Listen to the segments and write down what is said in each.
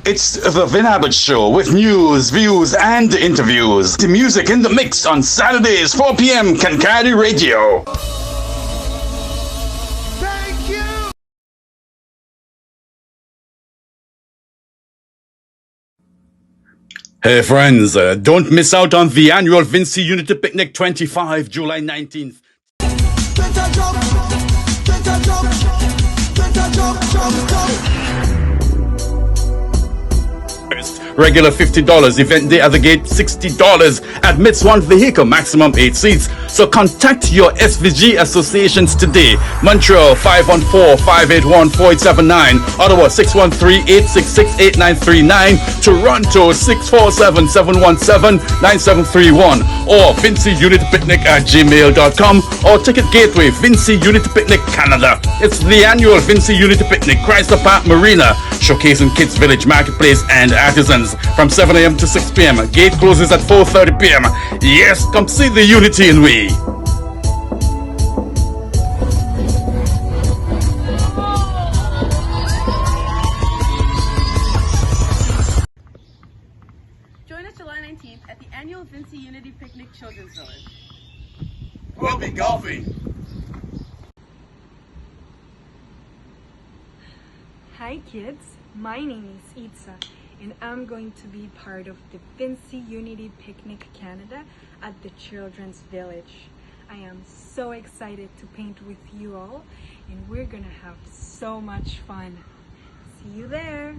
It's the Vin Abbott Show with news, views, and interviews. The music in the mix on Saturdays, 4 p.m. Kankadi Radio. Thank you. Hey friends, don't miss out on the annual Vinci Unity Picnic 25, July 19th. Regular $50, event day at the gate $60, admits one vehicle, maximum 8 seats. So contact your SVG associations today. Montreal 514-581-4879, Ottawa 613-866-8939, Toronto 647-717-9731, or VinciUnityPicnic@gmail.com, or Ticket Gateway Vinci Unity Picnic Canada. It's the annual Vinci Unity Picnic, Chrysler Park Marina, showcasing Kids Village Marketplace and artisans from 7 a.m. to 6 p.m. Gate closes at 4:30 p.m. Yes, come see the unity in we. Join us July 19th at the annual Vinci Unity Picnic Children's Village. We'll be golfing. Hi kids, my name is Itza and I'm going to be part of the Vinci Unity Picnic Canada at the Children's Village. I am so excited to paint with you all and we're gonna have so much fun. See you there!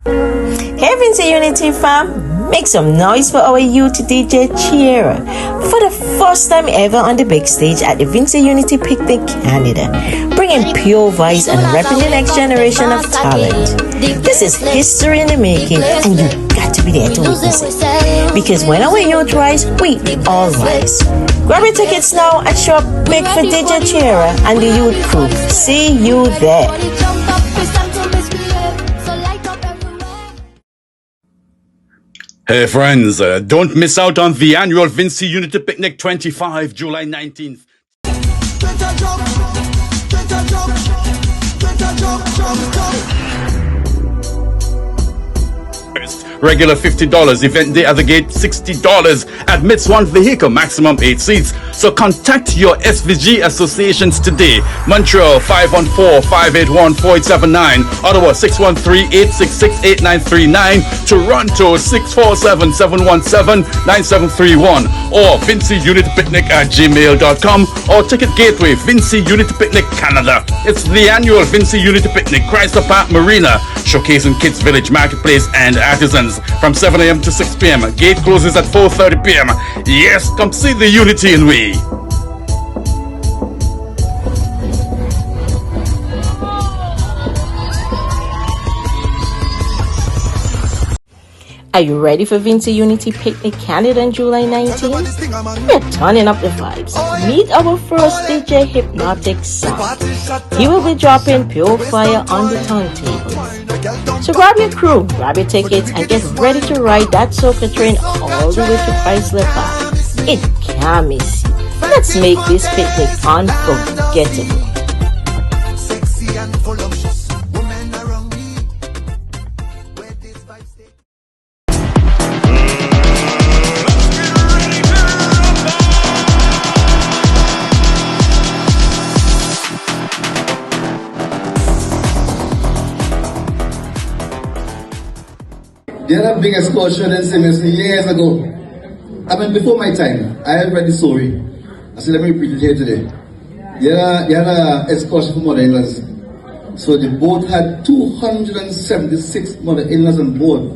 Hey Vinci Unity fam, make some noise for our youth DJ Cheera for the first time ever on the big stage at the Vinci Unity Picnic Canada, bringing pure vibes and repping the next generation of talent. This is history in the making and you got to be there to witness it, because when our youth rise, we all rise. Grab your tickets now and show up big for DJ Cheera and the youth crew. See you there. Hey friends, don't miss out on the annual Vinci Unity Picnic 25, July 19th. Regular $50, event day at the gate $60, admits one vehicle, maximum 8 seats. So contact your SVG associations today. Montreal 514-581-4879, Ottawa 613-866-8939, Toronto 647-717-9731, or VinciUnityPicnic@gmail.com, or Ticket Gateway Vinci Unity Picnic Canada. It's the annual Vinci Unity Picnic, Chrysler Park Marina, showcasing Kids Village Marketplace and artisans from 7 a.m. to 6 p.m. Gate closes at 4:30 p.m. Yes, come see the unity in we. Are you ready for Vinci Unity Picnic Canada on July 19th? We're turning up the vibes. Meet our first DJ Hypnotic Sound. He will be dropping pure fire on the turntables. So grab your crew, grab your tickets, and get ready to ride that soca train all the way to Chrysler Park. It can't miss you. Let's make this picnic unforgettable. They had a big excursion in Simsbury years ago. I mean, before my time, I had read the story. I said, let me repeat it here today. They had an excursion for mother-in-laws. So the boat had 276 mother-in-laws on board.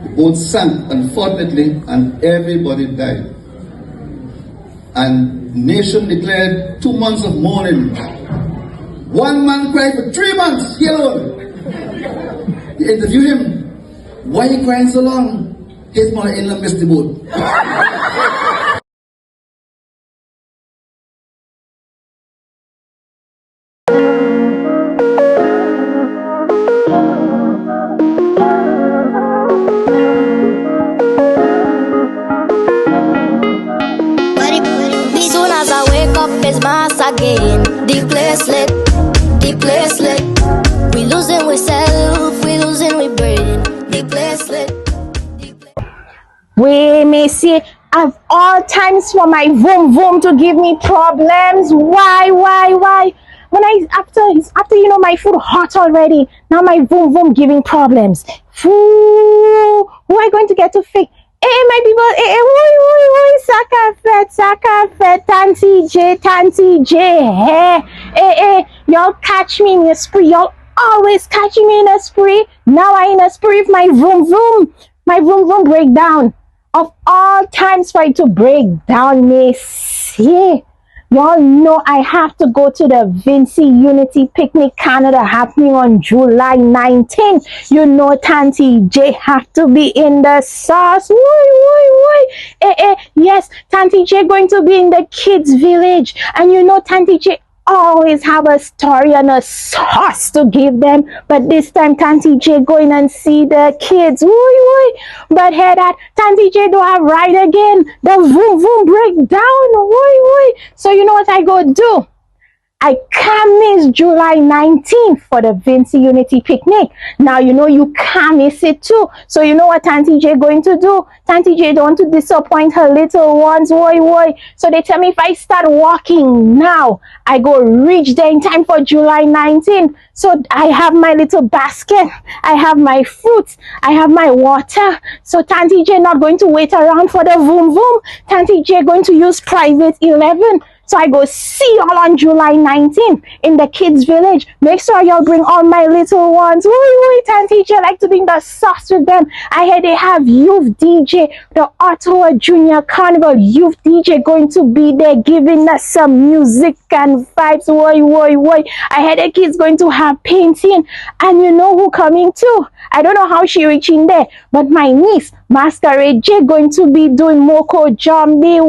The boat sank, unfortunately, and everybody died. And nation declared 2 months of mourning. One man cried for 3 months, he alone. You interview him. Why are you crying so long? His mother-in-law missed the boat. Soon as I wake up, it's mass again. The place lit, the place lit. We losing we self, we losing. of all times for my vroom vroom to give me problems. Why? When after you know my food hot already, now my vroom vroom giving problems. Who am I going to get to fix? Hey, my people, soccer fed, Tanty J, hey, y'all catch me in a spree, y'all always catching me in a spree. Now I in a spree with my vroom vroom breakdown. Of all times for it to break down, miss, yeah. Y'all know I have to go to the Vincy Unity Picnic Canada happening on July 19th. You know Tanty J have to be in the sauce. Yes, Tanty J going to be in the kids village. And you know Tanty J always have a story and a sauce to give them. But this time Tanty J going and see the kids. But hear that Tanty J do have right again. The vroom breakdown. So you know what I go do? I can't miss July 19th for the Vincy Unity Picnic. Now, you know you can't miss it too. So you know what Tanty J going to do? Tanty J don't want to disappoint her little ones. So they tell me if I start walking now, I go reach there in time for July 19th. So I have my little basket. I have my fruits. I have my water. So Tanty J not going to wait around for the vroom vroom. Tanty J going to use private 11. So I go see y'all on July 19th in the kids village. Make sure y'all bring all my little ones. Tanty J like to be in the sauce with them. I hear they have youth DJ, the Ottawa Junior Carnival youth DJ going to be there giving us some music and vibes. I hear the kids going to have painting. And you know who coming too? I don't know how she reaching there, but my niece, Masquerade J, going to be doing Moko Jambi.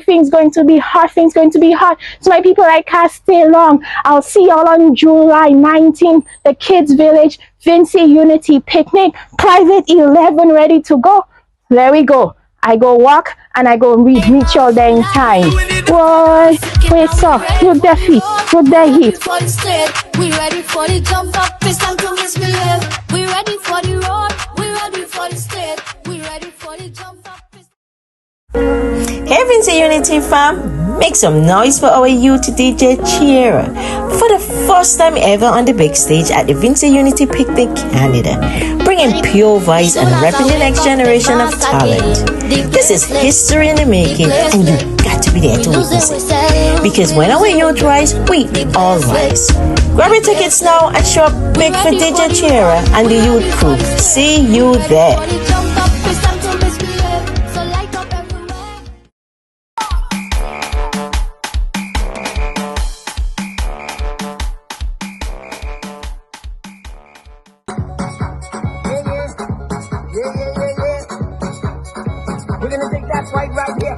Things going to be hot. So my people, I can't stay long. I'll see y'all on July 19th, the kids village, Vincy Unity Picnic, private 11 ready to go. There we go. I go walk and I go reach y'all there in time. Wait, so with their feet, with their hips. We ready for the jump up, it's time to misbehave. We ready for the road, we ready for the state. We ready for the jump up. Hey Vincy Unity fam, make some noise for our youth DJ Cheer. For the first time ever on the big stage at the Vincy Unity Picnic Canada, bringing pure voice and repping the next generation of talent. This is history in the making and you got to be there to witness it. Because when our youth rise, we all rise. Grab your tickets now and show up big for DJ Cheer and the youth crew. See you there. We're gonna take that fight right here.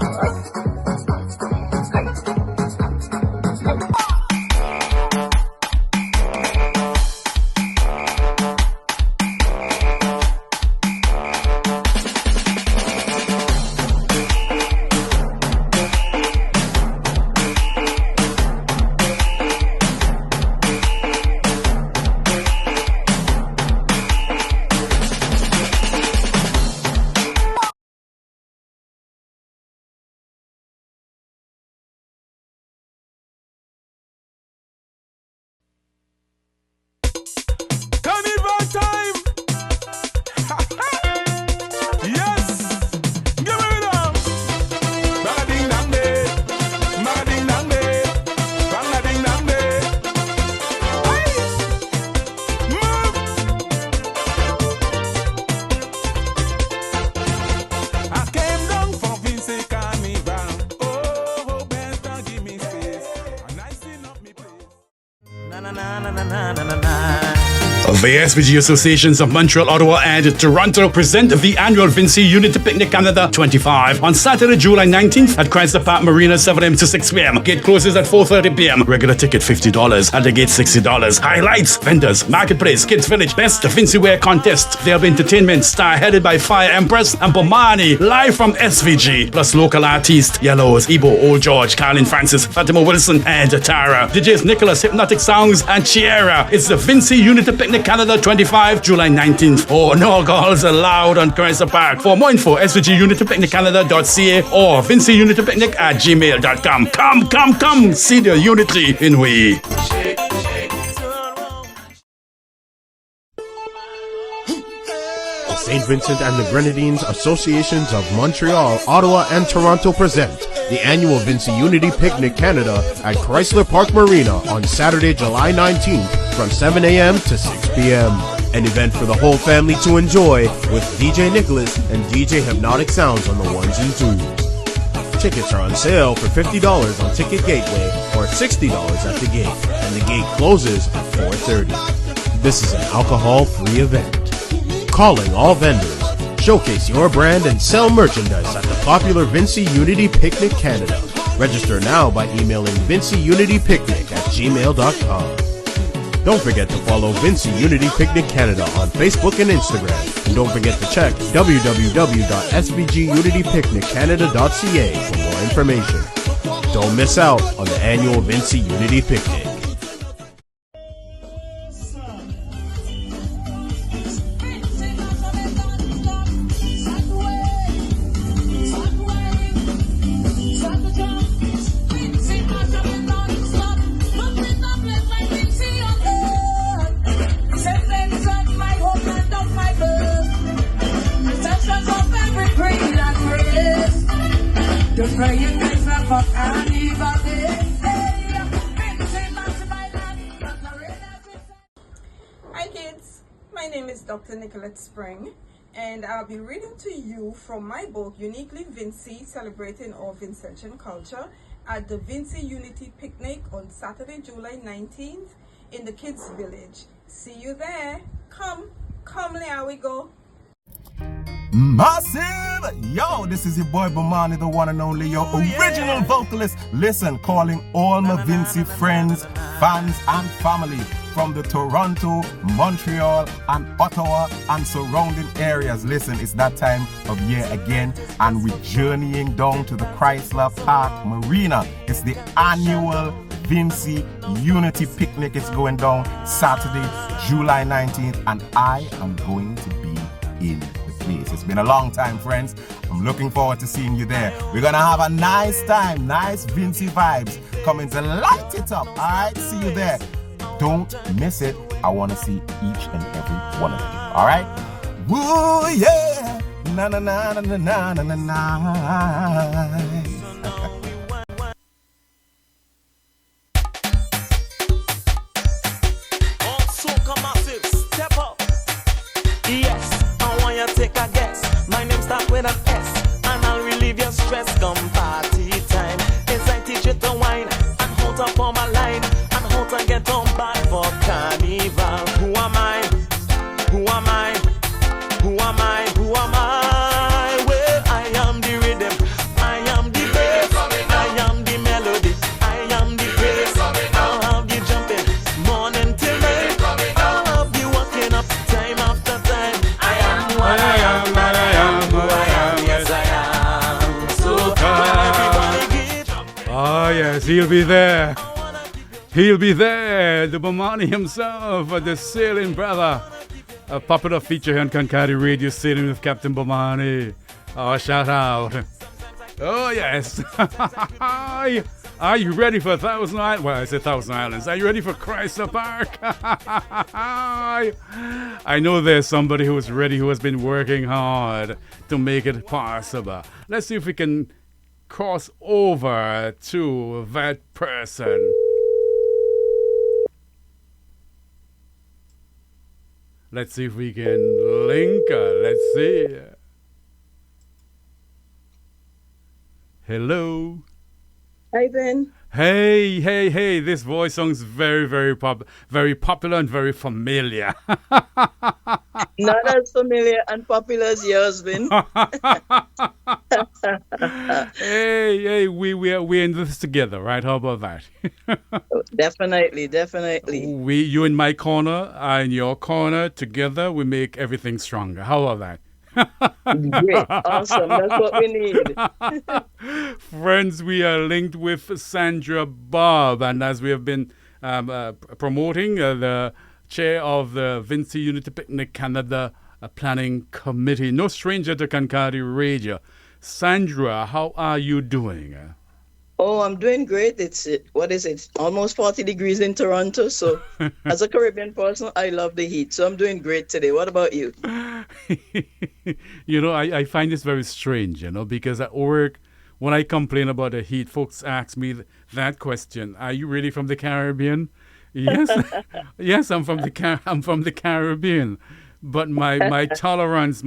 The SVG Associations of Montreal, Ottawa, and Toronto present the annual Vincy Unity Picnic Canada 25 on Saturday, July 19th at Chrysler Park Marina, 7 a.m. to 6 p.m. Gate closes at 4:30 p.m. Regular ticket $50. At the gate $60. Highlights, vendors, marketplace, kids village, best Vincy wear contest. There'll be entertainment star headed by Fire Empress and Bomani, live from SVG, plus local artists Yellows, Ebo, Old George, Carlin Francis, Fatima Wilson, and Tara. DJs Nicholas, Hypnotic Sounds, and Chiera. It's the Vincy Unity Picnic Picnic Canada 25, July 19th. Oh, no alcohols allowed on Chrysler Park. For more info, svgunitypicniccanada.ca or vinceyunitypicnic@gmail.com. Come, see the unity in we. St. Vincent and the Grenadines Associations of Montreal, Ottawa, and Toronto present the annual Vincy Unity Picnic Canada at Chrysler Park Marina on Saturday, July 19th from 7 a.m. to 6 p.m. An event for the whole family to enjoy with DJ Nicholas and DJ Hypnotic Sounds on the ones and twos. Tickets are on sale for $50 on Ticket Gateway or $60 at the gate, and the gate closes at 4:30. This is an alcohol-free event. Calling all vendors. Showcase your brand and sell merchandise at the popular Vincy Unity Picnic Canada. Register now by emailing vincyunitypicnic@gmail.com. Don't forget to follow Vincy Unity Picnic Canada on Facebook and Instagram. And don't forget to check www.svgunitypicniccanada.ca for more information. Don't miss out on the annual Vincy Unity Picnic. Hi kids, my name is Dr. Nicolette Spring and I'll be reading to you from my book Uniquely Vincy, Celebrating our Vincentian Culture at the Vincy Unity Picnic on Saturday, July 19th in the Kids Village. See you there. Come, here we go. Massive! Yo, this is your boy Bomani, the one and only, your original vocalist. Listen, calling all my Vincy friends, fans, and family from the Toronto, Montreal, and Ottawa and surrounding areas. Listen, it's that time of year again, and we're journeying down to the Chrysler Park Marina. It's the annual Vincy Unity Picnic. It's going down Saturday, July 19th, and I am going to be in the place. It's been a long time, friends. I'm looking forward to seeing you there. We're gonna have a nice time, nice Vincy vibes coming to light it up. All right, see you there. Don't miss it. I want to see each and every one of you. All right? Woo, yeah. Na na na na na na na na. Yes, I want you to take a guess. My name starts with an S, and I'll relieve your stress. Come party time. It's I teach you to wine and hold up on my line and hold to get on back for carnival. Who am I? Who am I? Who am I? Who am I? Well, I am the rhythm. I am the bass. I am the melody. I am the bass. I'll have you jumping morning till night. I'll have you walking up time after time. I am what I am, what I am, who I am, yes I am. So Ah, yes, he'll be there. He'll be there. The Bomani himself, the sailing brother. A popular feature here on Kankadi Radio, sailing with Captain Bomani. Oh, shout out. Oh, yes. Are you ready for 1,000 Islands? Well, I said 1,000 Islands. Are you ready for Chrysler Park? I know there's somebody who is ready, who has been working hard to make it possible. Let's see if we can cross over to that person. Let's see if we can link her. Let's see. Hello. Hi, Ben. Hey. This voice sounds very popular and very familiar. Not as familiar and popular as yours, Ben. Hey, we're in this together, right? How about that? Definitely. You in my corner, I in your corner, together we make everything stronger. How about that? Great, awesome. That's what we need. Friends, we are linked with Sandra Bobb, and as we have been promoting the chair of the Vinci Unity Picnic Canada Planning Committee. No stranger to Concardi Radio. Sandra, how are you doing? Oh, I'm doing great. It's what is it? Almost 40 degrees in Toronto. So, as a Caribbean person, I love the heat. So I'm doing great today. What about you? I find this very strange, because at work, when I complain about the heat, folks ask me that question: Are you really from the Caribbean? Yes, yes, I'm from the Caribbean, but my tolerance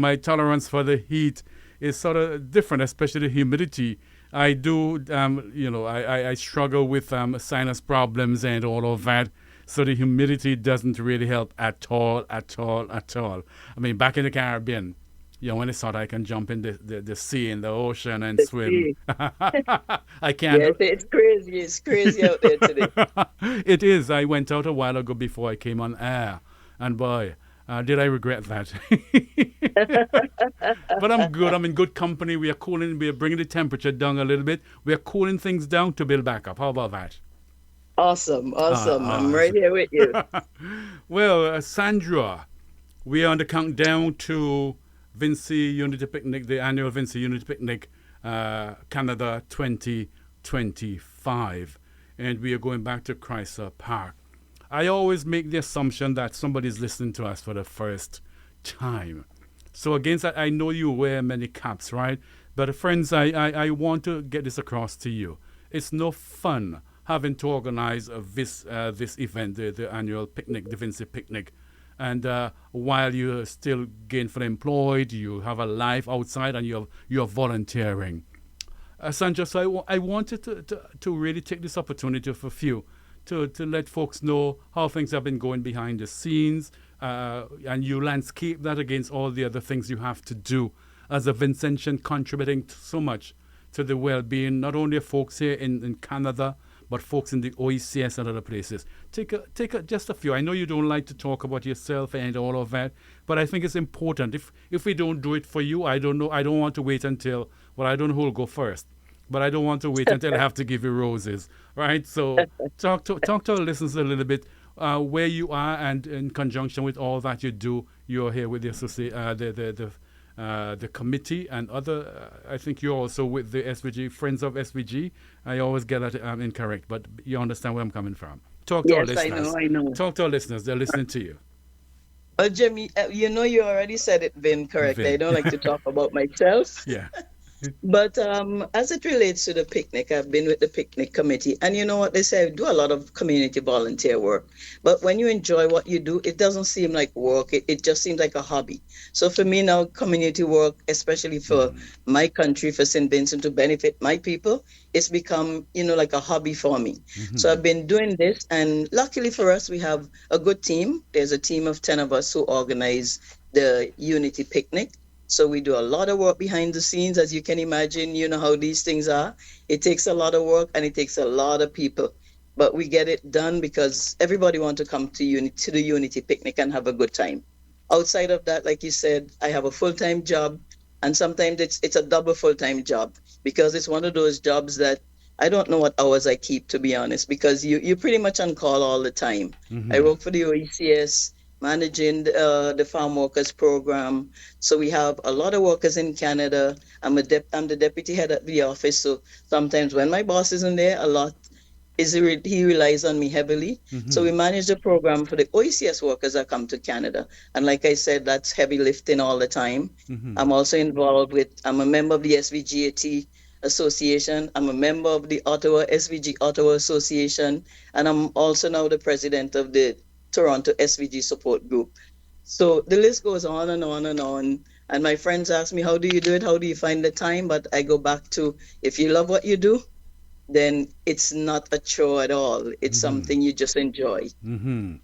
for the heat is sort of different, especially the humidity. I do, I struggle with sinus problems and all of that. So the humidity doesn't really help at all. I mean, back in the Caribbean, when it's hot, I can jump in the sea, in the ocean, and swim. I can't. Yes, it's crazy. It's crazy out there today. It is. I went out a while ago before I came on air, and boy, did I regret that. But I'm good. I'm in good company. We are bringing the temperature down a little bit. We are cooling things down to build back up. How about that? Awesome. I'm right here with you. Well, Sandra, we are on the countdown to Vinci Unity Picnic, the annual Vinci Unity Picnic Canada 2025. And we are going back to Chrysler Park. I always make the assumption that somebody's listening to us for the first time. So against that, I know you wear many caps, right? But friends, I want to get this across to you. It's no fun having to organize this event, the annual picnic, the Vinci Picnic. And while you're still gainfully employed, you have a life outside and you're volunteering. Sandra, so I wanted to really take this opportunity for a few to let folks know how things have been going behind the scenes, and you landscape that against all the other things you have to do as a Vincentian, contributing so much to the well-being not only of folks here in Canada, but folks in the OECS and other places. Take just a few. I know you don't like to talk about yourself and all of that, but I think it's important. If we don't do it for you, I don't know. I don't want to wait until, I don't know who will go first. But I don't want to wait until I have to give you roses, right? So talk to our listeners a little bit where you are, and in conjunction with all that you do, you're here with the committee and other. I think you're also with the SVG, Friends of SVG. I always get that incorrect, but you understand where I'm coming from. Talk to our listeners. I know. Talk to our listeners. They're listening to you. Jimmy, you already said it, Vin, correct. I don't like to talk about myself. Yeah. But as it relates to the picnic, I've been with the picnic committee. And you know what they say, I do a lot of community volunteer work. But when you enjoy what you do, it doesn't seem like work. It just seems like a hobby. So for me now, community work, especially for my country, for St. Vincent, to benefit my people, it's become, like a hobby for me. Mm-hmm. So I've been doing this. And luckily for us, we have a good team. There's a team of 10 of us who organize the Unity Picnic. So we do a lot of work behind the scenes, as you can imagine. You know how these things are. It takes a lot of work and it takes a lot of people. But we get it done because everybody wants to come to the Unity Picnic and have a good time. Outside of that, like you said, I have a full-time job, and sometimes it's a double full-time job because it's one of those jobs that I don't know what hours I keep, to be honest, because you're pretty much on call all the time. Mm-hmm. I work for the OECS, managing the farm workers program. So we have a lot of workers in Canada. I'm the deputy head at the office. So sometimes when my boss isn't there, he relies on me heavily. Mm-hmm. So we manage the program for the OECS workers that come to Canada. And like I said, that's heavy lifting all the time. Mm-hmm. I'm also involved I'm a member of the SVGAT Association. I'm a member of the SVG Ottawa Association. And I'm also now the president of the Toronto SVG support group. So the list goes on and on and on. And my friends ask me, how do you do it? How do you find the time? But I go back to, if you love what you do, then it's not a chore at all. It's something you just enjoy. Mm-hmm.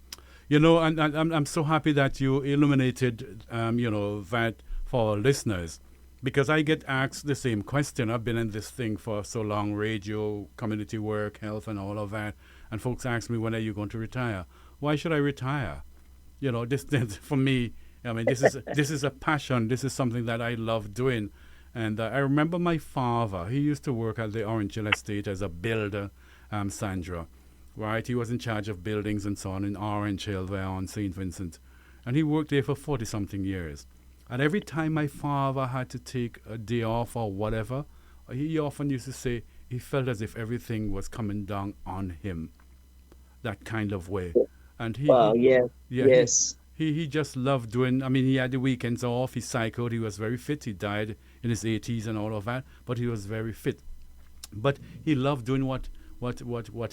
And I'm so happy that you illuminated, that for our listeners, because I get asked the same question. I've been in this thing for so long, radio, community work, health, and all of that. And folks ask me, when are you going to retire? Why should I retire? This for me, this is a passion. This is something that I love doing. And I remember my father, he used to work at the Orange Hill Estate as a builder, Sandra. right? He was in charge of buildings and so on in Orange Hill there on St. Vincent. And he worked there for 40-something years. And every time my father had to take a day off or whatever, he often used to say he felt as if everything was coming down on him, that kind of way. And Wow, yes, yeah, yes. he just loved doing, I mean, he had the weekends off, he cycled, he was very fit. He died in his 80s and all of that, but he was very fit. But he loved doing what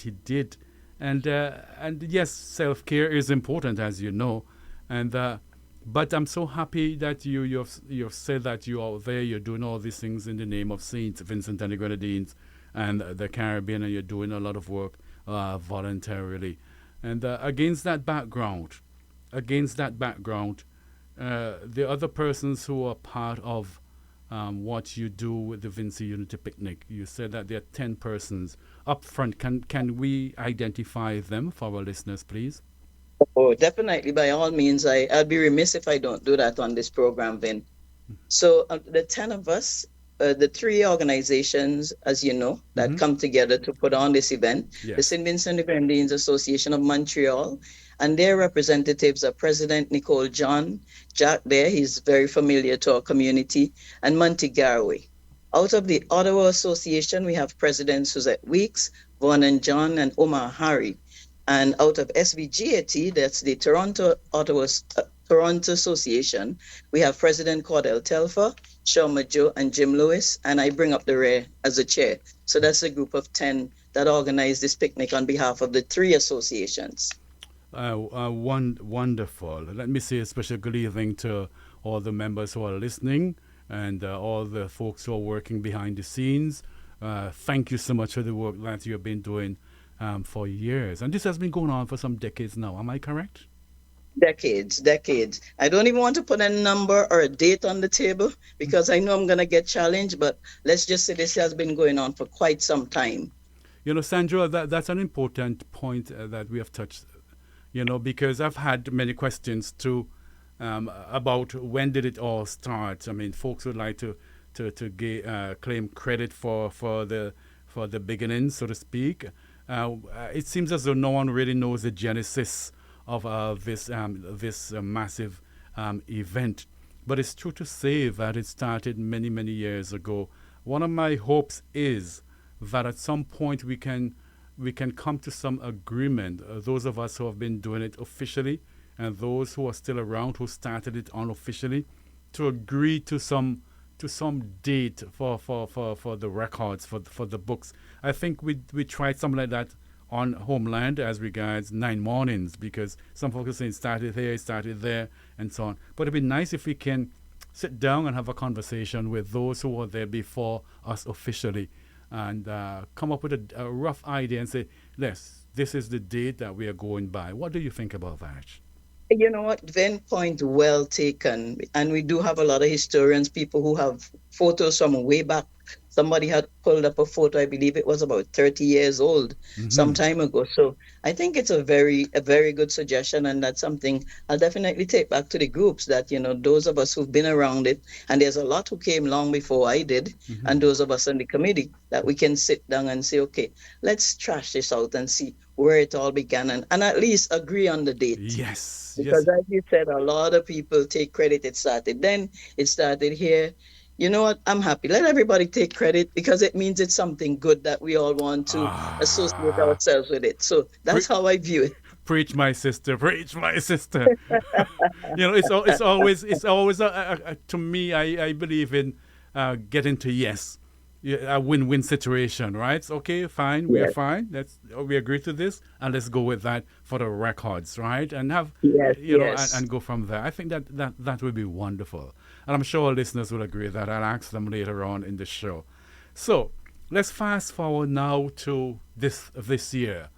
he did. And yes, self-care is important, as you know. And but I'm so happy that you've said that you are there, you're doing all these things in the name of Saint Vincent and the Grenadines and the Caribbean, and you're doing a lot of work voluntarily. And against that background, the other persons who are part of what you do with the Vinci Unity Picnic, you said that there are 10 persons up front. Can we identify them for our listeners, please? Oh, definitely. By all means, I'd be remiss if I don't do that on this program, Vin. So the 10 of us, the 3 organizations, as you know, that come together to put on this event, the St. Vincent and the Grenadines Association of Montreal, and their representatives are President Nicole John, Jack there, he's very familiar to our community, and Monty Garraway. Out of the Ottawa Association, we have President Suzette Weeks, Vaughan and John, and Omar Harry. And out of SVGAT, that's the Toronto Association, we have President Cordell Telfer, Sean Majo, and Jim Lewis, and I bring up the rear as the chair. So that's a group of 10 that organize this picnic on behalf of the 3 associations. Wonderful. Let me say a special good evening to all the members who are listening and all the folks who are working behind the scenes. Thank you so much for the work that you've been doing for years. And this has been going on for some decades now. Am I correct? Decades. I don't even want to put a number or a date on the table because I know I'm going to get challenged, but let's just say this has been going on for quite some time. You know, Sandra, that's an important point that we have touched, you know, because I've had many questions too about when did it all start. I mean, folks would like to claim credit for the beginning, so to speak. It seems as though no one really knows the genesis of this massive event. But it's true to say that it started many, many years ago. One of my hopes is that at some point we can come to some agreement, those of us who have been doing it officially and those who are still around who started it unofficially, to agree to some date for the records, for the books. I think we tried something like that on Homeland as regards 9 mornings, because some folks are saying it started here, it started there, and so on. But it'd be nice if we can sit down and have a conversation with those who were there before us officially and come up with a rough idea and say, yes, this is the date that we are going by. What do you think about that? You know what, Ven, point well taken. And we do have a lot of historians, people who have photos from way back. Somebody had pulled up a photo, I believe it was about 30 years old, some time ago. So I think it's a very good suggestion, and that's something I'll definitely take back to the groups that, you know, those of us who've been around it, and there's a lot who came long before I did, and those of us in the committee, that we can sit down and say, okay, let's trash this out and see where it all began, and at least agree on the date. Yes. Because as you said, a lot of people take credit. It started then, it started here. You know what? I'm happy. Let everybody take credit because it means it's something good that we all want to associate ourselves with it. So that's how I view it. Preach, my sister. Preach, my sister. You know, it's always to me. I believe in getting to yes, a win-win situation, right? Okay, fine, we are fine. We agree to this, and let's go with that for the records, right? And have and go from there. I think that would be wonderful. And I'm sure our listeners will agree that I'll ask them later on in the show. So let's fast forward now to this year.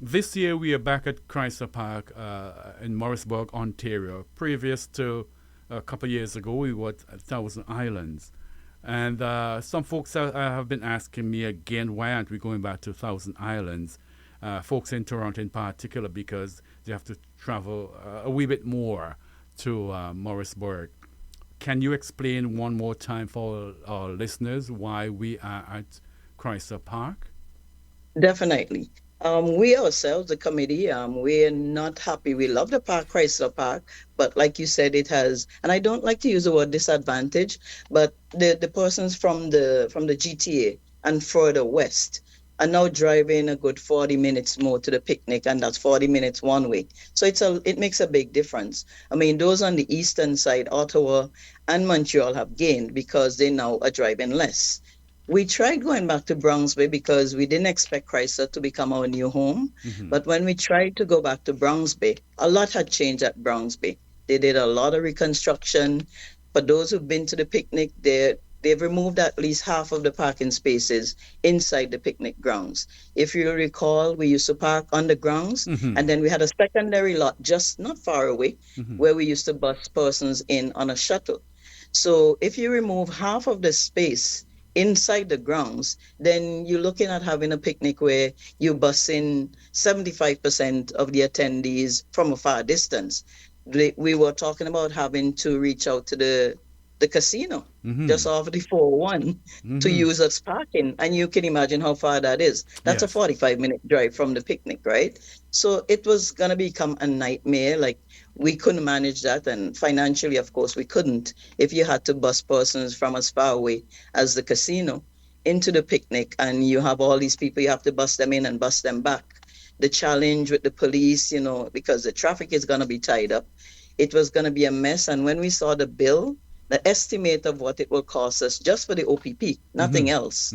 This year we are back at Chrysler Park in Morrisburg, Ontario. Previous to a couple of years ago, we were at Thousand Islands. And some folks have been asking me again, why aren't we going back to Thousand Islands? Folks in Toronto in particular, because they have to travel a wee bit more to Morrisburg. Can you explain one more time for our listeners why we are at Chrysler Park? Definitely. We ourselves, the committee, we're not happy. We love the park, Chrysler Park, but like you said, it has, and I don't like to use the word disadvantage, but the persons from the GTA and further west are now driving a good 40 minutes more to the picnic, and that's 40 minutes one way. So it makes a big difference. I mean, those on the eastern side, Ottawa and Montreal have gained because they now are driving less. We tried going back to Browns Bay because we didn't expect Chrysler to become our new home. But when we tried to go back to Browns Bay, a lot had changed at Browns Bay. They did a lot of reconstruction. For those who've been to the picnic, they've removed at least half of the parking spaces inside the picnic grounds. If you recall, we used to park on the grounds, and then we had a secondary lot just not far away where we used to bus persons in on a shuttle. So if you remove half of the space inside the grounds, then you're looking at having a picnic where you bus in 75% of the attendees from a far distance. We were talking about having to reach out to the casino just off the 401 to use as parking. And you can imagine how far that is. That's a 45-minute drive from the picnic, right? So it was going to become a nightmare. Like, we couldn't manage that. And financially, of course, we couldn't if you had to bus persons from as far away as the casino into the picnic. And you have all these people, you have to bus them in and bus them back. The challenge with the police, because the traffic is going to be tied up, it was going to be a mess. And when we saw the bill, the estimate of what it will cost us just for the OPP, nothing else.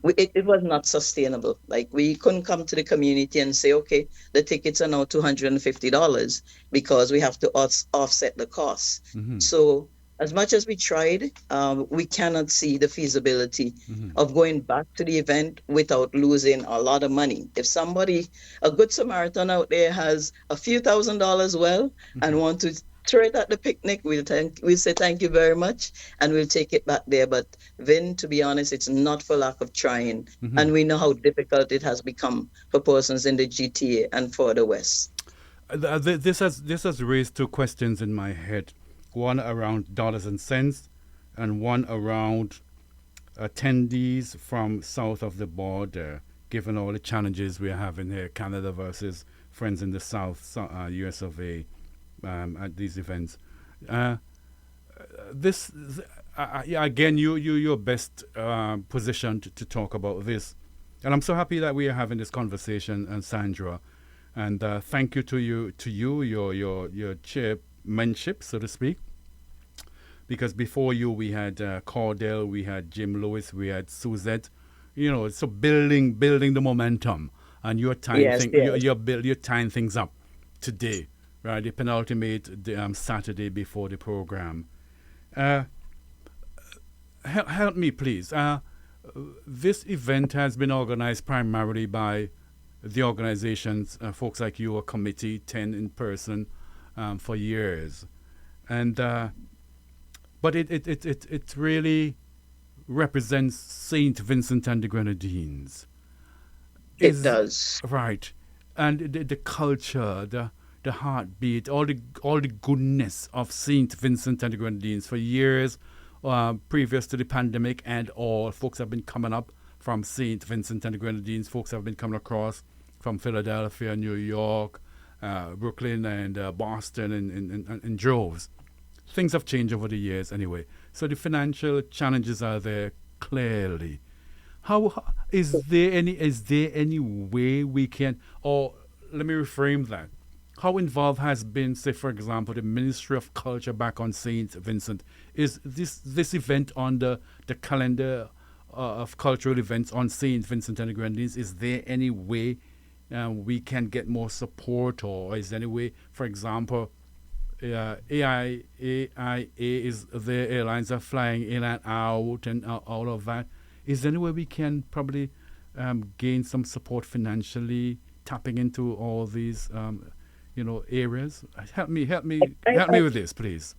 It was not sustainable. Like, we couldn't come to the community and say, okay, the tickets are now $250 because we have to offset the costs. So as much as we tried, we cannot see the feasibility of going back to the event without losing a lot of money. If somebody, a good Samaritan out there, has a few $1,000s and want to throw it at the picnic, we'll say thank you very much, and we'll take it back there. But Vin, to be honest, it's not for lack of trying, and we know how difficult it has become for persons in the GTA and further west. This has raised two questions in my head. One around dollars and cents, and one around attendees from south of the border, given all the challenges we're having here, Canada versus friends in the south, US of A, at these events. Again, you're best positioned to talk about this. And I'm so happy that we are having this conversation, Sandra. And thank you to your chairmanship, so to speak. Because before you, we had Cordell, we had Jim Lewis, we had Suzette. So building the momentum, and you're tying you're tying things up today, right? The penultimate Saturday before the program. Help me, please. This event has been organized primarily by the organizations, folks like your committee, 10 in person, for years, and but it really represents Saint Vincent and the Grenadines. It does, right, and the culture, the heartbeat, all the goodness of Saint Vincent and the Grenadines for years, previous to the pandemic, and all folks have been coming up from Saint Vincent and the Grenadines. Folks have been coming across from Philadelphia, New York, Brooklyn, and Boston, in droves. Things have changed over the years anyway. So the financial challenges are there clearly. Is there any way we can, or let me reframe that. How involved has been, say, for example, the Ministry of Culture back on St. Vincent? Is this event on the calendar of cultural events on St. Vincent and the Grenadines? Is there any way we can get more support, or is there any way, for example, AIA is the airlines are flying in and out and all of that. Is there any way we can probably gain some support financially, tapping into all these areas? Help me with this, please.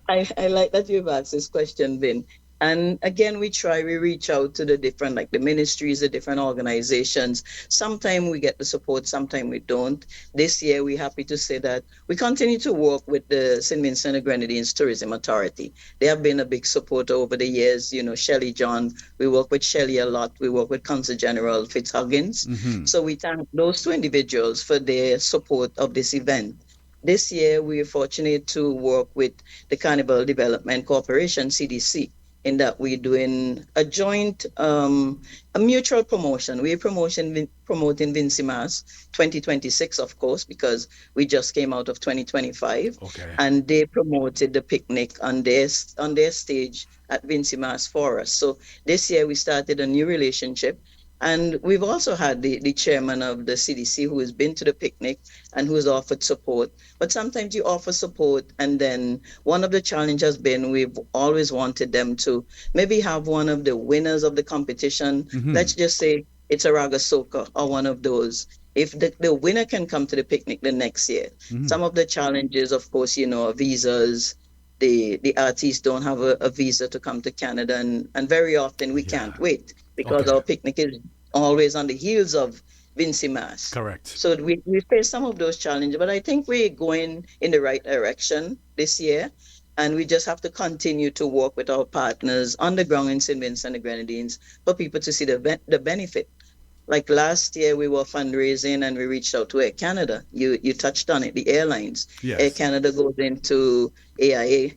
I like that you've asked this question, Vin. And again, we reach out to the different, like the ministries, the different organizations. Sometimes we get the support, sometimes we don't. This year, we're happy to say that we continue to work with the St. Vincent and Grenadines Tourism Authority. They have been a big supporter over the years. You know, Shelley John, we work with Shelley a lot. We work with Consul General Fitzhuggins. So we thank those two individuals for their support of this event. This year, we are fortunate to work with the Carnival Development Corporation, CDC, in that we're doing a joint, a mutual promotion. We're promoting Vincy Mass 2026, of course, because we just came out of 2025. Okay. And they promoted the picnic on their stage at Vincy Mass for us. So this year we started a new relationship. And we've also had the chairman of the CDC who has been to the picnic and who has offered support. But sometimes you offer support, and then one of the challenges has been we've always wanted them to maybe have one of the winners of the competition. Let's just say it's a raga soca or one of those. If the winner can come to the picnic the next year, some of the challenges, of course, you know, visas. The artists don't have a visa to come to Canada, and very often we can't wait because our picnic is always on the heels of Vincy Mass. Correct. So we face some of those challenges, but I think we're going in the right direction this year, and we just have to continue to work with our partners on the ground in St. Vincent and the Grenadines for people to see the benefit. Like last year, we were fundraising and we reached out to Air Canada. You touched on it, the airlines. Yes. Air Canada goes into AIA,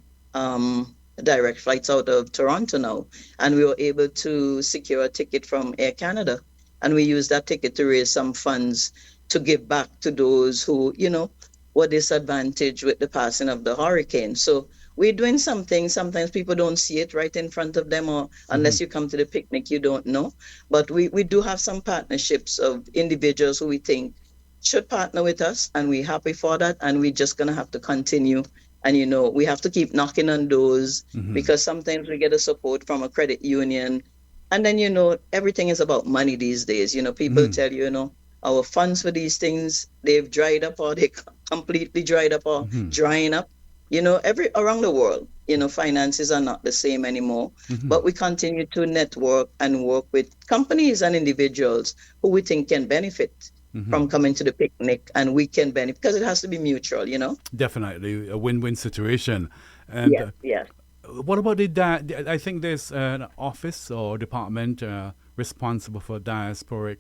direct flights out of Toronto now. And we were able to secure a ticket from Air Canada. And we used that ticket to raise some funds to give back to those who, you know, were disadvantaged with the passing of the hurricane. So we're doing something. Sometimes people don't see it right in front of them, or unless you come to the picnic, you don't know. But we do have some partnerships of individuals who we think should partner with us, and we're happy for that. And we're just going to have to continue. And, you know, we have to keep knocking on doors because sometimes we get a support from a credit union. And then, you know, everything is about money these days. You know, people tell you, you know, our funds for these things, they've dried up, or they completely dried up, or drying up. You know, around the world, you know, finances are not the same anymore. But we continue to network and work with companies and individuals who we think can benefit from coming to the picnic, and we can benefit because it has to be mutual, you know. Definitely a win-win situation. And yes. What about I think there's an office or department responsible for diasporic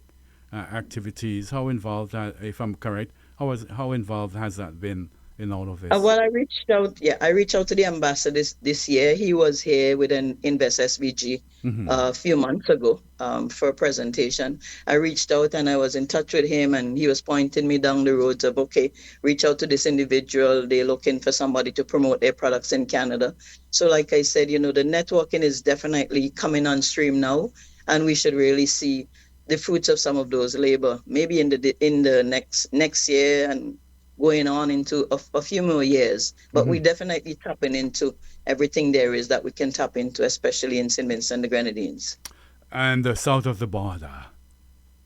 activities. How involved, if I'm correct, how involved has that been in all of this? Well, I reached out to the ambassador this year. He was here with an Invest SVG a few months ago for a presentation. I reached out and I was in touch with him, and he was pointing me down the road of, okay, reach out to this individual. They're looking for somebody to promote their products in Canada. So like I said, you know, the networking is definitely coming on stream now, and we should really see the fruits of some of those labor maybe in the next year and going on into a few more years. But we definitely tapping into everything there is that we can tap into, especially in St. Vincent and the Grenadines. And the south of the border.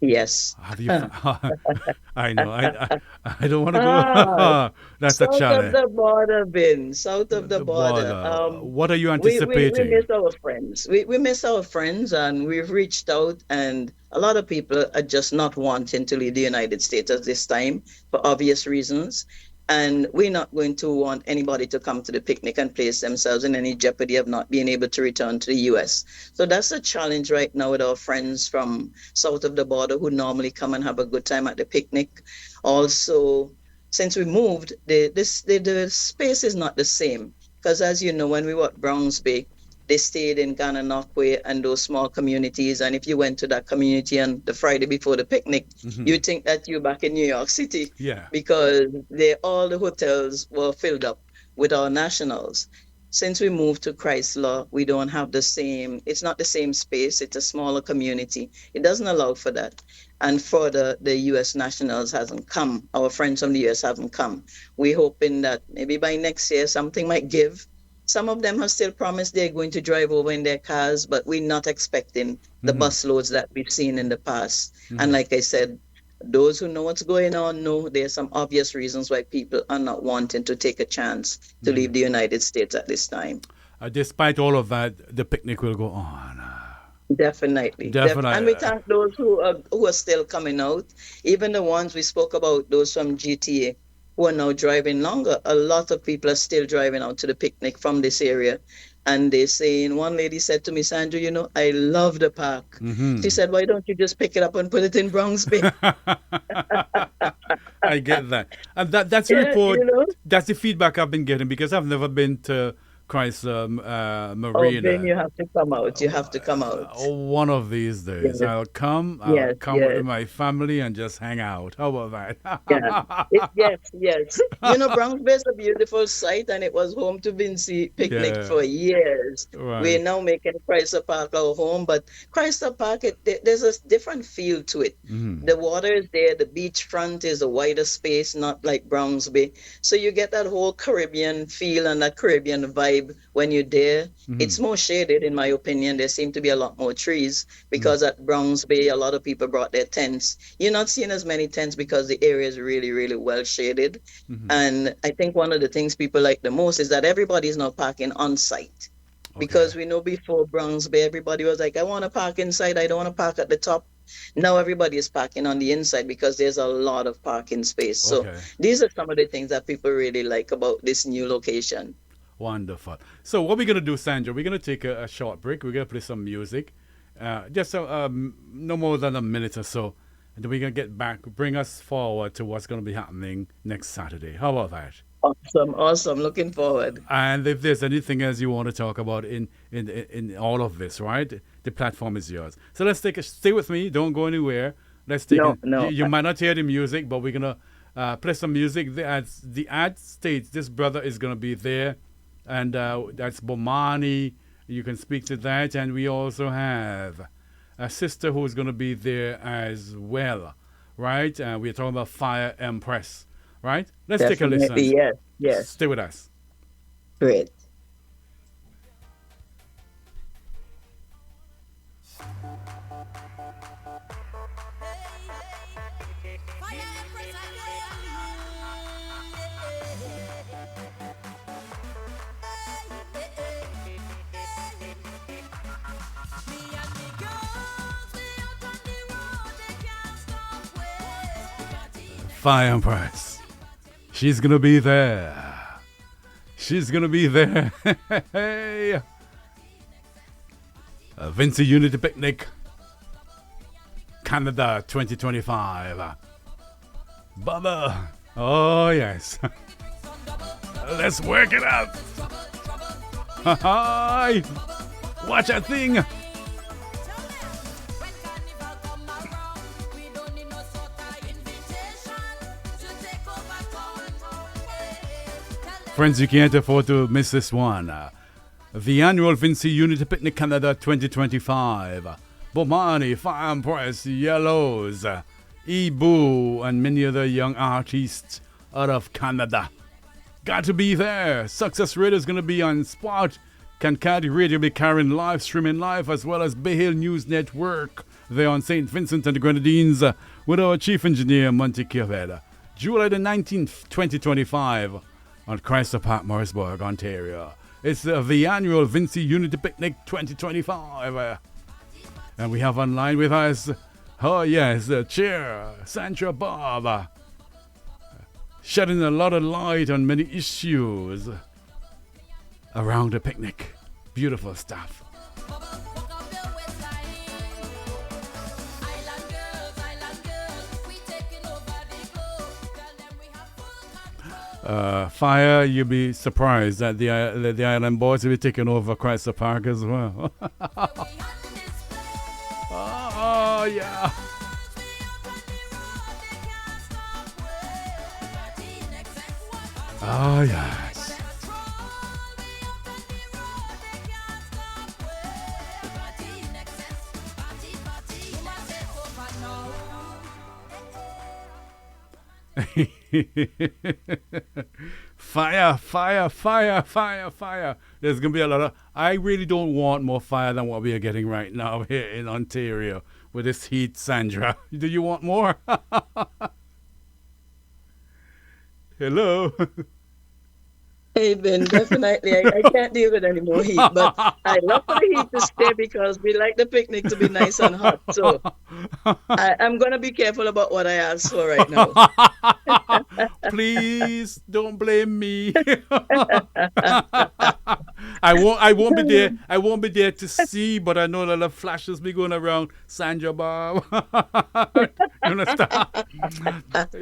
Yes. Have you? I know. I don't want to go. That's a challenge. South of the border, Ben. South of the border. What are you anticipating? We miss our friends. We miss our friends, and we've reached out, and a lot of people are just not wanting to leave the United States at this time for obvious reasons. And we're not going to want anybody to come to the picnic and place themselves in any jeopardy of not being able to return to the U.S. So that's a challenge right now with our friends from south of the border who normally come and have a good time at the picnic. Also, since we moved, the space is not the same. Because as you know, when we were at Browns Bay, they stayed in Gananoque and those small communities. And if you went to that community on the Friday before the picnic, you'd think that you're back in New York City. Yeah. Because all the hotels were filled up with our nationals. Since we moved to Chrysler, we don't have it's not the same space. It's a smaller community. It doesn't allow for that. And further, the U.S. nationals hasn't come. Our friends from the U.S. haven't come. We're hoping that maybe by next year something might give. Some of them have still promised they're going to drive over in their cars, but we're not expecting the bus loads that we've seen in the past. And like I said, those who know what's going on know there's some obvious reasons why people are not wanting to take a chance to leave the United States at this time. despite all of that, the picnic will go on. Definitely. Definitely. And we thank those who are still coming out, even the ones we spoke about, those from GTA who are now driving longer. A lot of people are still driving out to the picnic from this area. And they're saying, one lady said to me, Sandra, I love the park. Mhm. She said, why don't you just pick it up and put it in Bronx Bay? I get that. And that's the Yeah, report. That's the feedback I've been getting because I've never been to Chrysler Oh, Marina. then you have to come out. You have to come out. One of these days, Yes. I'll come Yes, with my family and just hang out. How about that? Yes, yes. Bronx Bay is a beautiful site, and it was home to Vinci Picnic Yeah. for years. Right. We're now making Chrysler Park our home, but Chrysler Park, there's a different feel to it. Mhm. The water is there, the beachfront is a wider space, not like Bronx Bay. So you get that whole Caribbean feel and that Caribbean vibe when you're there. Mhm. It's more shaded, in my opinion. There seem to be a lot more trees because at Bronx Bay, a lot of people brought their tents. You're not seeing as many tents because the area is really, really well shaded. Mhm. And I think one of the things people like the most is that everybody's now parking on site. Because we know before Bronx Bay, everybody was like, I want to park inside. I don't want to park at the top. Now everybody is parking on the inside because there's a lot of parking space. So Okay. these are some of the things that people really like about this new location. Wonderful. So what we're going to do, Sandra, we're going to take a short break. We're going to play some music. Just no more than a minute or so. And then we're going to get back, bring us forward to what's going to be happening next Saturday. How about that? Awesome. Looking forward. And if there's anything else you want to talk about in all of this, right? The platform is yours. So let's stay with me. Don't go anywhere. Let's take No. You might not hear the music, but we're going to play some music. The ad states this brother is going to be there. And that's Bomani. You can speak to that. And we also have a sister who's going to be there as well, right? We're talking about Fire Empress, right? Let's take a listen. Definitely, yes. Stay with us. Great. Fire Empress. She's gonna be there. She's gonna be there. Hey. Vinci Unity Picnic, Canada 2025. Bubba. Oh yes. Let's work it out. Hi. Watch that thing. Friends, you can't afford to miss this one. The annual Vinci Unity Picnic Canada 2025. Bomani, Fire Empress, Yellows, Ibu, and many other young artists out of Canada. Got to be there. Success Radio is going to be on spot. Kankati Radio will be carrying live, streaming live, as well as Bay Hill News Network. They're on St. Vincent and the Grenadines with our Chief Engineer, Monty Kirveda. July the 19th, 2025. On Chrysler Park, Morrisburg, Ontario. It's the annual Vinci Unity Picnic 2025. And we have online with us, the chair, Sandra Bobb, shedding a lot of light on many issues around the picnic. Beautiful stuff. Fire, you'll be surprised that the Island Boys will be taking over Chrysler Park as well. Oh, yeah. Oh, yes. Fire, fire, fire, fire, fire. There's going to be a lot of... I really don't want more fire than what we are getting right now here in Ontario with this heat, Sandra. Do you want more? Hello? Hey, Ben, definitely. I can't deal with any more heat, but I love for the heat to stay because we like the picnic to be nice and hot. So I'm going to be careful about what I ask for right now. Please don't blame me. I won't be there. I won't be there to see, but I know that the flashes be going around. Sandra Bobb. You understand?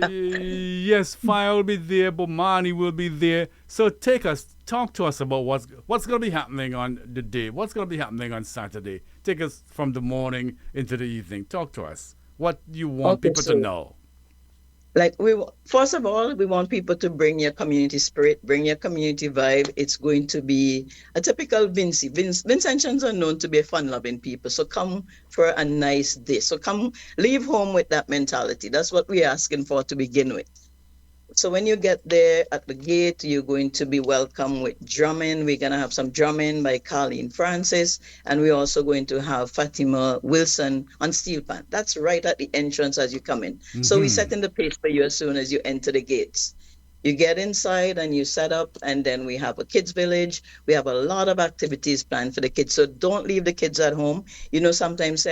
Yes, Fire will be there, Bomani will be there. So talk to us about what's going to be happening on the day. What's going to be happening on Saturday? Take us from the morning into the evening. Talk to us. What you want Okay, people to know. like first of all, we want people to bring your community spirit, bring your community vibe. It's going to be a typical Vincentians are known to be fun-loving people, so come for a nice day. So come, leave home with that mentality. That's what we're asking for to begin with. So when you get there at the gate, you're going to be welcomed with drumming. We're going to have some drumming by Colleen Francis, and we're also going to have Fatima Wilson on steel pan. That's right at the entrance as you come in. So we're setting the pace for you as soon as you enter the gates. You get inside and you set up, and then we have a kids village. We have a lot of activities planned for the kids. So don't leave the kids at home. You know, sometimes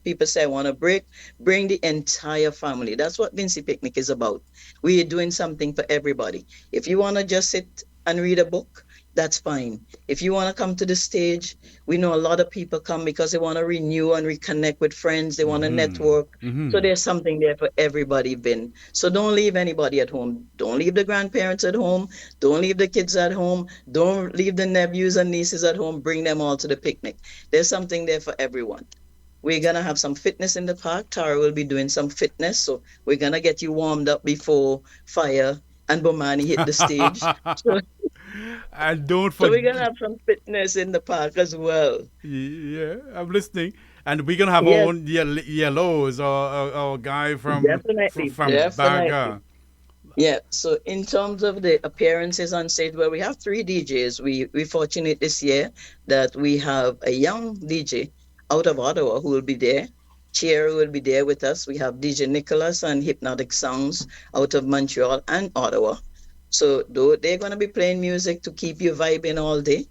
people say I want a break. Bring the entire family. That's what Vincy Picnic is about. We are doing something for everybody. If you want to just sit and read a book, that's fine. If you want to come to the stage, we know a lot of people come because they want to renew and reconnect with friends. They want to network. So there's something there for everybody, Vin. So don't leave anybody at home. Don't leave the grandparents at home. Don't leave the kids at home. Don't leave the nephews and nieces at home. Bring them all to the picnic. There's something there for everyone. We're going to have some fitness in the park. Tara will be doing some fitness. So we're going to get you warmed up before Fire and Bomani hit the stage. And don't So we're forget. gonna have some fitness in the park as well. Yeah, I'm listening. And we're gonna have our Yes, own yellows or guy from definitely, Baga. Yeah. So in terms of the appearances on stage, well, we have three DJs. We're fortunate this year that we have a young DJ out of Ottawa who will be there. Cherry will be there with us. We have DJ Nicholas and Hypnotic Sounds out of Montreal and Ottawa. So they're going to be playing music to keep you vibing all day.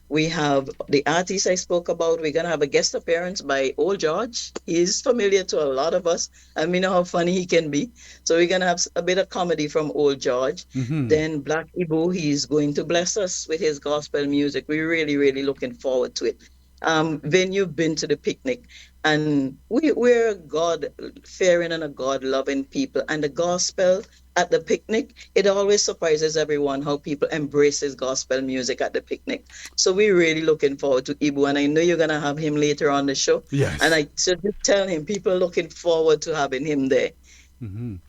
We have the artist I spoke about. We're going to have a guest appearance by Old George. He's familiar to a lot of us, and we know how funny he can be. So we're going to have a bit of comedy from Old George. Then Black Ibo, he's going to bless us with his gospel music. We're really, really looking forward to it. When you've been to the picnic, and we're a God-fearing and a God-loving people, and the gospel at the picnic, it always surprises everyone how people embraces gospel music at the picnic. So we're really looking forward to Ibu, and I know you're going to have him later on the show. Yes. And I should just tell him, people are looking forward to having him there.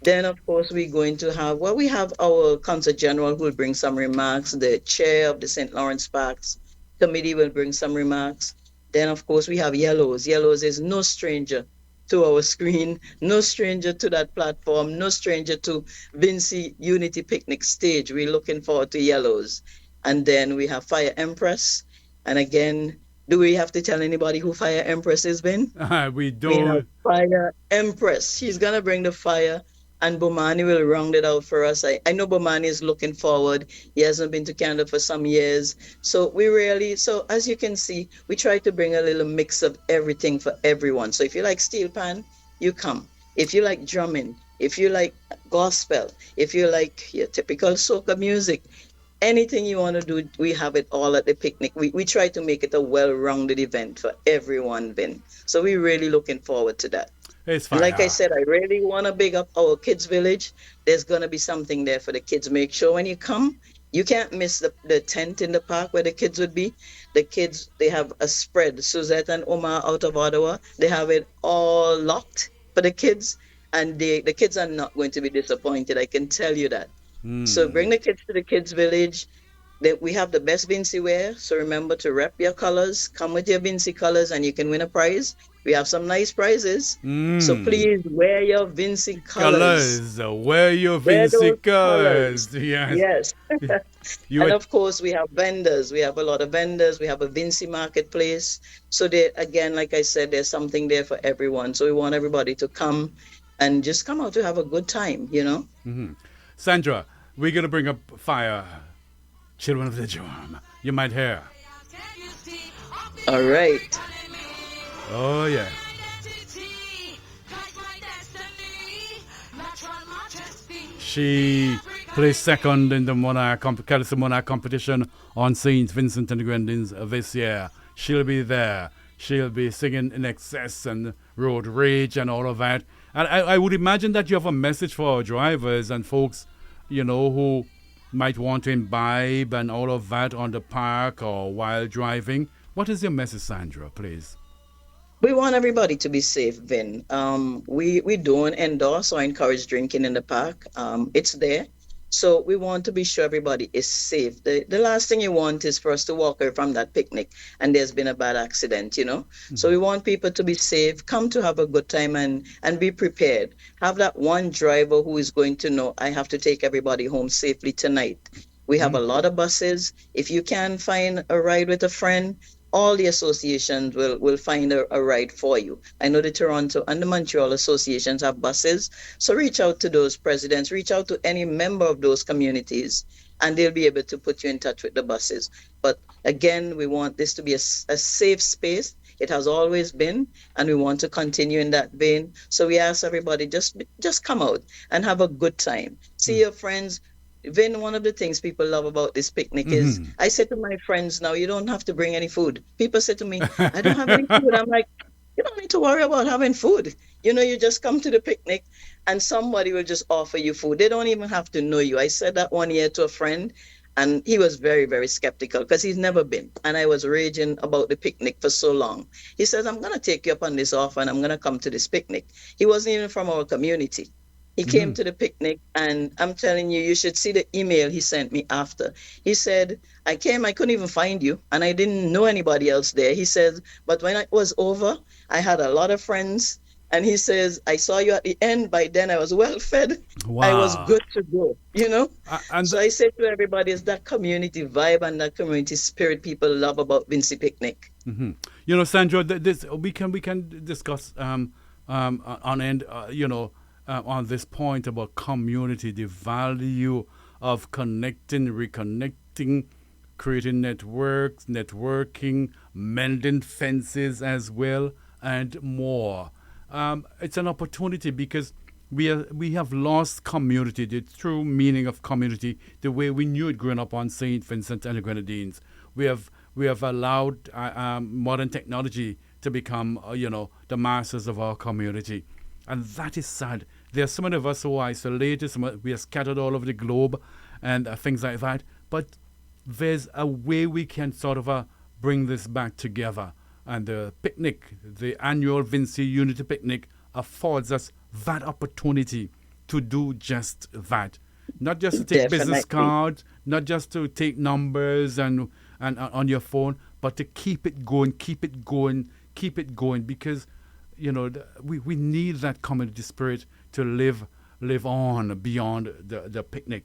Then, of course, we're going to have, we have our concert general who will bring some remarks. The chair of the St. Lawrence Parks Committee will bring some remarks. Then, of course, we have Yellows. Yellows is no stranger to our screen, no stranger to that platform, no stranger to Vincy Unity Picnic stage. We're looking forward to Yellows. And then we have Fire Empress. And again, do we have to tell anybody who Fire Empress is, Ben? We We don't. have Fire Empress. She's going to bring the fire, and Bomani will round it out for us. I know Bomani is looking forward. He hasn't been to Canada for some years. So as you can see, we try to bring a little mix of everything for everyone. So if you like steel pan, you come. If you like drumming, if you like gospel, if you like your typical soca music, anything you want to do, we have it all at the picnic. We try to make it a well-rounded event for everyone, Vin. So we're really looking forward to that. It's And fire. like I said, I really want to big up our kids village. There's going to be something there for the kids. Make sure when you come, you can't miss the tent in the park where the kids would be. The kids, they have a spread. Suzette and Omar out of Ottawa, they have it all locked for the kids. And the kids are not going to be disappointed. I can tell you that. So bring the kids to the kids village. We have the best Vincy wear. So remember to rep your colors. Come with your Vincy colors and you can win a prize. We have some nice prizes. So please wear your Vincy colors. Wear your Wear Vincy those colors. Yes. Yes. You And were- of course, we have vendors. We have a lot of vendors. We have a Vincy marketplace. So there, again, like I said, there's something there for everyone. So we want everybody to come and just come out to have a good time, you know? Sandra, we're going to bring up Fire Children of the Drum. You might hear. All right. Oh, yeah. She placed second in the Calico Monarch competition on St. Vincent and the Grenadines this year. She'll be there. She'll be singing In Excess and Road Rage and all of that. And I would imagine that you have a message for our drivers and folks, who might want to imbibe and all of that on the park or while driving. What is your message, Sandra, please? We want everybody to be safe, Vin. We don't endorse or encourage drinking in the park. It's there. So we want to be sure everybody is safe. The last thing you want is for us to walk away from that picnic and there's been a bad accident, Mm-hmm. So we want people to be safe, come to have a good time and be prepared. Have that one driver who is going to know, I have to take everybody home safely tonight. We have a lot of buses. If you can find a ride with a friend, all the associations will find a ride for you. I know the Toronto and the Montreal associations have buses. So reach out to those presidents, reach out to any member of those communities, and they'll be able to put you in touch with the buses. But again, we want this to be a safe space. It has always been, and we want to continue in that vein. So we ask everybody, just come out and have a good time. See your friends. Vin, one of the things people love about this picnic is, I say to my friends now, you don't have to bring any food. People say to me, I don't have any food. I'm like, you don't need to worry about having food. You just come to the picnic and somebody will just offer you food. They don't even have to know you. I said that one year to a friend and he was very, very skeptical because he's never been. And I was raging about the picnic for so long. He says, I'm going to take you up on this offer and I'm going to come to this picnic. He wasn't even from our community. He came to the picnic, and I'm telling you, you should see the email he sent me after. He said, I came, I couldn't even find you, and I didn't know anybody else there. He says, but when it was over, I had a lot of friends, and he says, I saw you at the end. By then, I was well fed. Wow. I was good to go, So I say to everybody, it's that community vibe and that community spirit people love about Vincy Picnic. Mm-hmm. Sandra, this we can discuss on end, on this point about community, the value of connecting, reconnecting, creating networks, networking, mending fences as well, and more. It's an opportunity because we have lost community, the true meaning of community, the way we knew it growing up on St. Vincent and the Grenadines. We have allowed modern technology to become, the masters of our community. And that is sad. There are so many of us who are isolated, we are scattered all over the globe and things like that. But there's a way we can sort of bring this back together. And the picnic, the annual Vincy Unity Picnic, affords us that opportunity to do just that. Not just to take business cards, not just to take numbers and on your phone, but to keep it going, because we need that community spirit to live on beyond the picnic.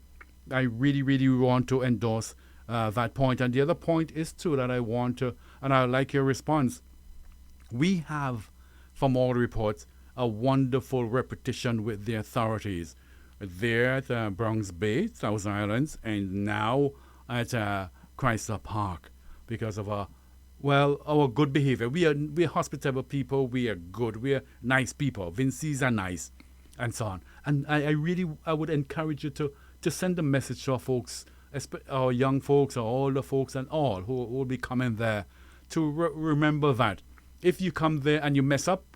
I really, really want to endorse that point. And the other point is too that I want to, and I like your response. We have, from all the reports, a wonderful reputation with the authorities there at Bronx Bay, Thousand Islands, and now at Chrysler Park because of our good behavior. We are hospitable people. We are good. We are nice people. Vincy's are nice, and so on. And I would encourage you to send a message to our folks, our young folks, our older folks, and all who will be coming there to remember that if you come there and you mess up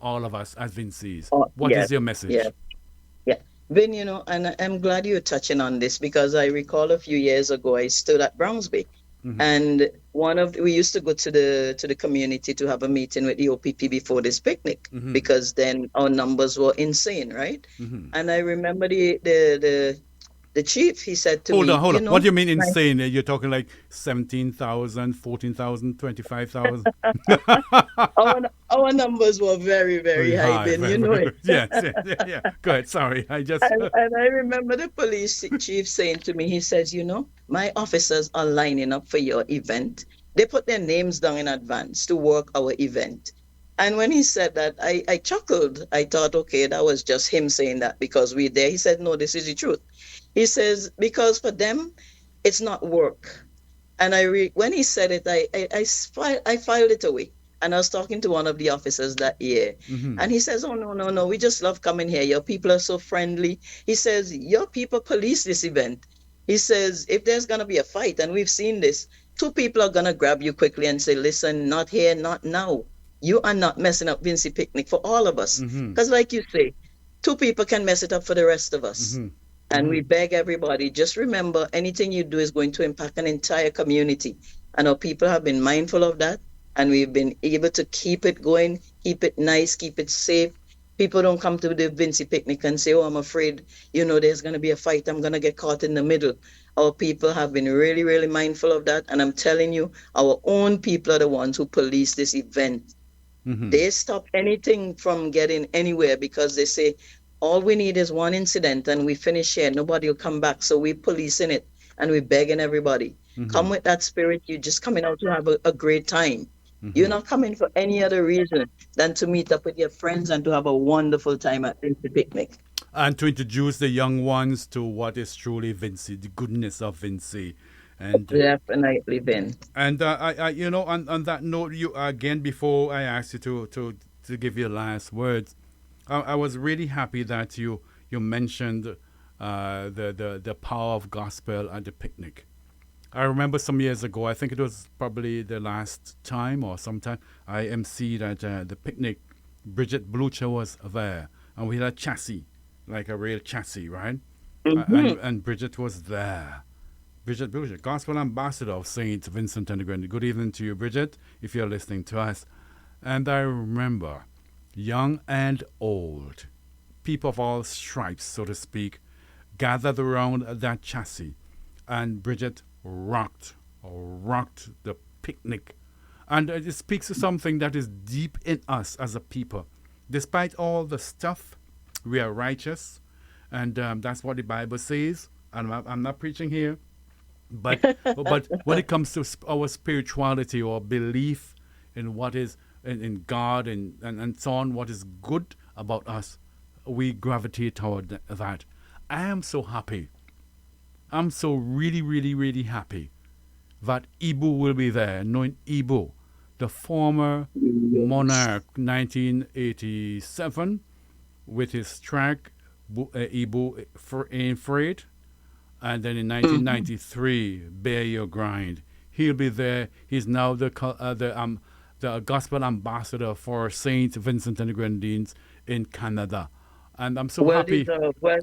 all of us as Vincy's. What is your message? Yeah. Vin, and I'm glad you're touching on this because I recall a few years ago I stood at Browns Bay. Mm-hmm. And we used to go to the community to have a meeting with the OPP before this picnic because then our numbers were insane, right? Mm-hmm. And I remember the chief, he said to me, Hold on. What do you mean insane? You're talking like 17,000, 14,000, 25,000? Our numbers were very, very high, Ben, it. Yeah. Go ahead, sorry. And I remember the police chief saying to me, he says, my officers are lining up for your event. They put their names down in advance to work our event. And when he said that, I chuckled. I thought, okay, that was just him saying that because we're there. He said, no, this is the truth. He says, because for them, It's not work. And when he said it, I filed it away. And I was talking to one of the officers that year, and he says, "Oh no, no, no, we just love coming here. Your people are so friendly." He says, "Your people police this event." He says, "If there's gonna be a fight, and we've seen this, two people are gonna grab you quickly and say, 'Listen, not here, not now. You are not messing up Vincy Picnic for all of us.'" Because, like you say, two people can mess it up for the rest of us. And we beg everybody, just remember, anything you do is going to impact an entire community. And our people have been mindful of that. And we've been able to keep it going, keep it nice, keep it safe. People don't come to the Vincy Picnic and say, "Oh, I'm afraid, there's going to be a fight. I'm going to get caught in the middle." Our people have been really, really mindful of that. And I'm telling you, our own people are the ones who police this event. They stop anything from getting anywhere because they say, all we need is one incident and we finish here. Nobody will come back. So we're policing it and we're begging everybody. Come with that spirit. You're just coming out to have a great time. You're not coming for any other reason than to meet up with your friends and to have a wonderful time at the picnic. And to introduce the young ones to what is truly Vincy, the goodness of Vincy. And definitely, Ben. And on that note, you again, before I ask you to give your last words, I was really happy that you mentioned the power of gospel at the picnic. I remember some years ago, I think it was probably the last time or sometime, I emceed at the picnic. Bridget Blucher was there, and we had a chassis, like a real chassis, right? And Bridget was there. Bridget Blucher, Gospel Ambassador of St. Vincent and the Grenadines. Good evening to you, Bridget, if you're listening to us. And I remember, young and old, people of all stripes, so to speak, gathered around that chassis. And Bridget rocked the picnic. And it speaks to something that is deep in us as a people. Despite all the stuff, we are righteous. And that's what the Bible says. And I'm not preaching here. But when it comes to our spirituality or belief in what is in God and so on, what is good about us, we gravitate toward that. I am so happy. I'm so really, really, really happy that Ibu will be there, knowing Ibu, the former monarch, 1987, with his track, Ibu Ain't Afraid. And then in 1993, Bear Your Grind. He'll be there. He's now the gospel ambassador for St. Vincent and the Grenadines in Canada. And I'm so happy. Well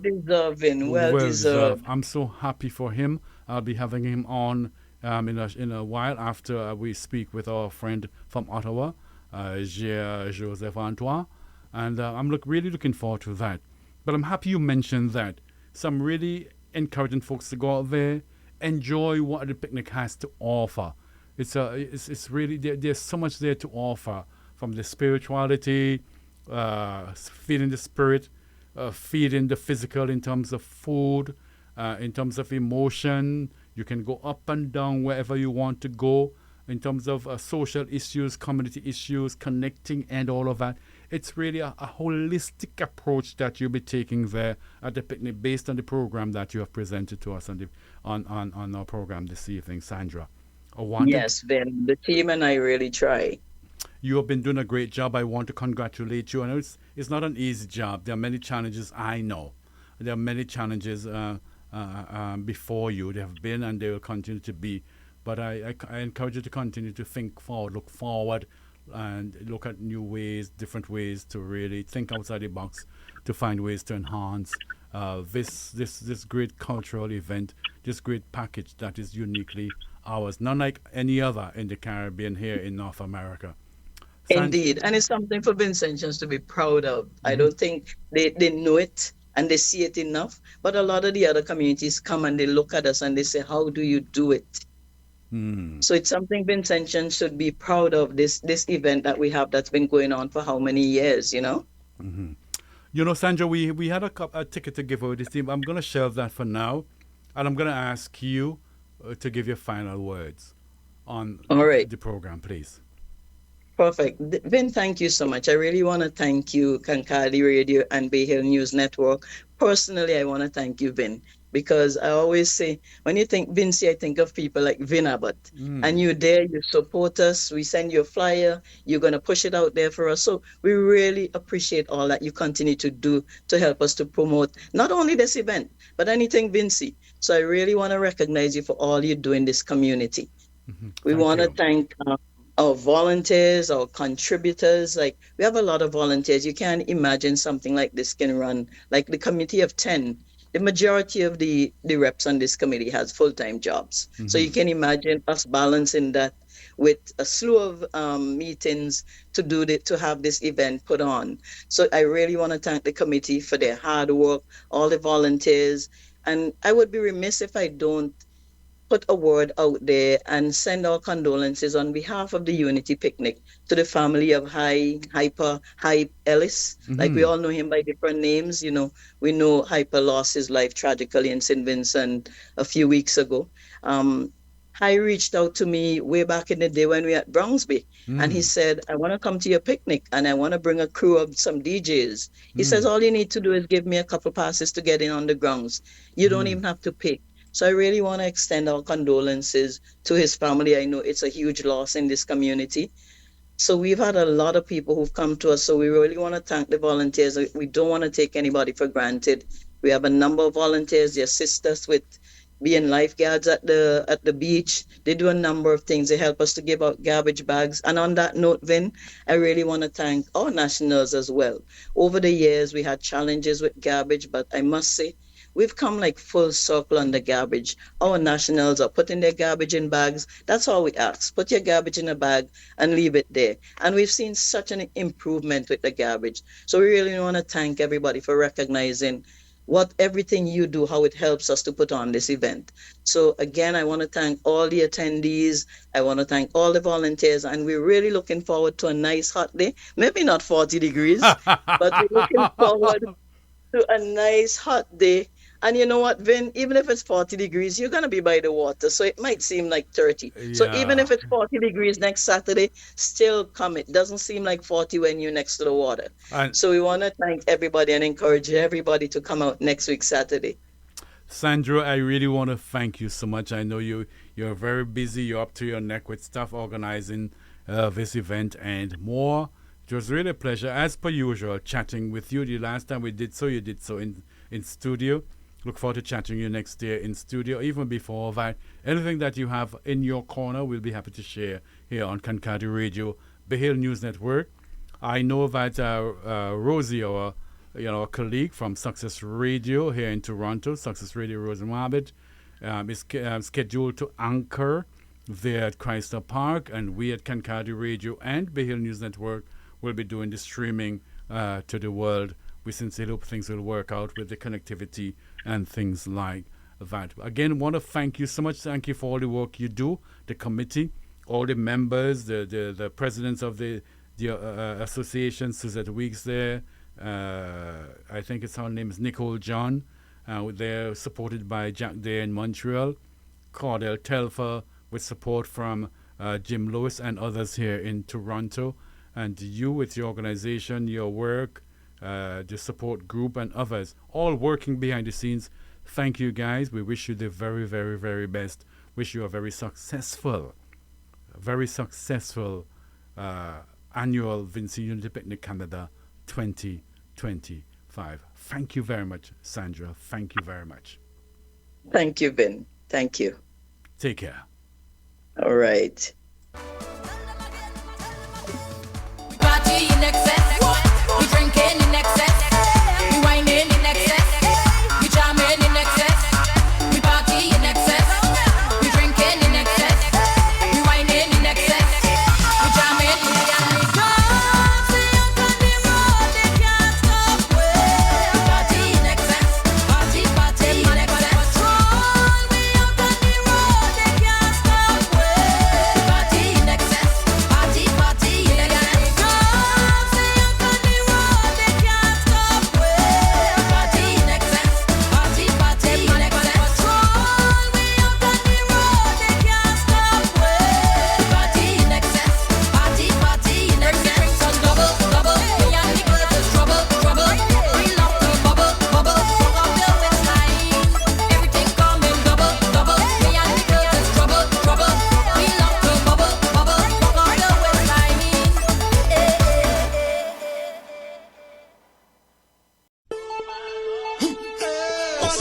deserved. I'm so happy for him. I'll be having him on in a while after we speak with our friend from Ottawa, Joseph Antoine. And I'm really looking forward to that. But I'm happy you mentioned that. Some really encouraging folks to go out there, enjoy what the picnic has to offer. It's really there's so much there to offer, from the spirituality, feeding the spirit, feeding the physical in terms of food, in terms of emotion. You can go up and down wherever you want to go. In terms of social issues, community issues, connecting, and all of that. It's really a holistic approach that you'll be taking there at the picnic based on the program that you have presented to us on our program this evening, Sandra. Yes, Ben, the team and I really try. You have been doing a great job. I want to congratulate you. I know it's not an easy job. There are many challenges, I know. There are many challenges before you. There have been and they will continue to be. But I encourage you to continue to think forward, look forward, and look at new ways, different ways to really think outside the box to find ways to enhance this great cultural event, this great package that is uniquely ours, not like any other in the Caribbean here in North America. Indeed, and it's something for Vincentians to be proud of. I don't think they know it and they see it enough, but a lot of the other communities come and they look at us and they say, how do you do it? So it's something Vincentians should be proud of, this event that we have that's been going on for how many years, you know? Sandra, we had a ticket to give away this team. I'm going to shelve that for now, and I'm going to ask you to give your final words on the program, please. Perfect. Vin, thank you so much. I really want to thank you, Kankadi Radio and Bay Hill News Network. Personally, I want to thank you, Vin, because I always say, when you think Vinci, I think of people like Vin Abbott. And you're there, you support us, we send you a flyer, you're going to push it out there for us. So we really appreciate all that you continue to do to help us to promote not only this event, but anything Vinci. So I really want to recognize you for all you do in this community. We want to thank our volunteers, our contributors. Like, we have a lot of volunteers. You can't imagine something like this can run. Like the committee of 10, the majority of the reps on this committee has full-time jobs. So you can imagine us balancing that with a slew of meetings to have this event put on. So I really want to thank the committee for their hard work, all the volunteers. And I would be remiss if I don't put a word out there and send our condolences on behalf of the Unity Picnic to the family of Hyper Ellis. Like, we all know him by different names. You know, we know Hyper lost his life tragically in St. Vincent a few weeks ago. Hy reached out to me way back in the day when we were at Brownsby, and he said, I want to come to your picnic and I want to bring a crew of some DJs. He says, all you need to do is give me a couple passes to get in on the grounds. You don't even have to pay. So I really want to extend our condolences to his family. I know it's a huge loss in this community. So we've had a lot of people who've come to us. So we really want to thank the volunteers. We don't want to take anybody for granted. We have a number of volunteers. They assist us with being lifeguards at the beach. They do a number of things. They help us to give out garbage bags. And on that note, Vin, I really want to thank our nationals as well. Over the years, we had challenges with garbage, but I must say, we've come like full circle on the garbage. Our nationals are putting their garbage in bags. That's all we ask. Put your garbage in a bag and leave it there. And we've seen such an improvement with the garbage. So we really want to thank everybody for recognizing everything you do, how it helps us to put on this event. So again, I want to thank all the attendees. I want to thank all the volunteers. And we're really looking forward to a nice hot day. Maybe not 40 degrees, but we're looking forward to a nice hot day. And you know what, Vin, even if it's 40 degrees, you're going to be by the water. So it might seem like 30. Yeah. So even if it's 40 degrees next Saturday, still come. It doesn't seem like 40 when you're next to the water. So we want to thank everybody and encourage everybody to come out next week, Saturday. Sandra, I really want to thank you so much. I know you're very busy. You're up to your neck with stuff organizing this event and more. It was really a pleasure, as per usual, chatting with you. The last time we did so, you did so in studio. Look forward to chatting you next year in studio, even before that. Anything that you have in your corner, we'll be happy to share here on Kankadi Radio, Bay Hill News Network. I know that Rosie, our colleague from Success Radio here in Toronto, Success Radio Rosie Abbott, is scheduled to anchor there at Chrysler Park, and we at Kankadi Radio and Bay Hill News Network will be doing the streaming to the world. We sincerely hope things will work out with the connectivity and things like that. Again, want to thank you so much. Thank you for all the work you do, the committee, all the members, the presidents of the association, Suzette Weeks there. I think her name is Nicole John. They're supported by Jack Day in Montreal, Cordell Telfer, with support from Jim Lewis and others here in Toronto. And you with your organization, your work, the support group and others, all working behind the scenes. Thank you, guys. We wish you the very, very, very best. Wish you a very successful annual Vinci Unity Picnic Canada 2025. Thank you very much, Sandra. Thank you very much. Thank you, Ben. Thank you. Take care. All right. Party in excess, we drinking in excess, we whining in excess, we jamming in excess, we party in excess, we drinking in excess, we whining in excess, we jamming in excess. Dancing up on the road, they can't stop way. Party in excess, party in excess. Patrol me up on the road, they can't stop way.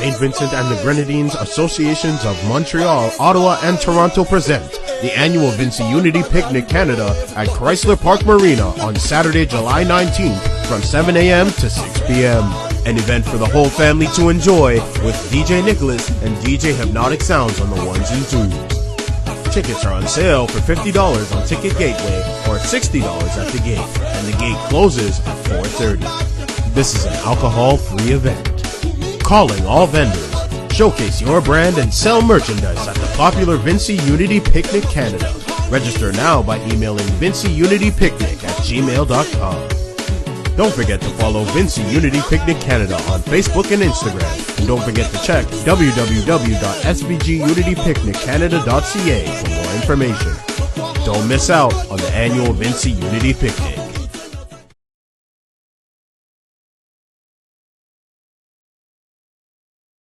St. Vincent and the Grenadines Associations of Montreal, Ottawa, and Toronto present the annual Vinci Unity Picnic Canada at Chrysler Park Marina on Saturday, July 19th from 7 a.m. to 6 p.m. An event for the whole family to enjoy with DJ Nicholas and DJ Hypnotic Sounds on the ones and twos. Tickets are on sale for $50 on Ticket Gateway or $60 at the gate, and the gate closes at 4:30. This is an alcohol-free event. Calling all vendors. Showcase your brand and sell merchandise at the popular Vinci Unity Picnic Canada. Register now by emailing vinciunitypicnic@gmail.com. Don't forget to follow Vinci Unity Picnic Canada on Facebook and Instagram. And don't forget to check www.svgunitypicniccanada.ca for more information. Don't miss out on the annual Vinci Unity Picnic.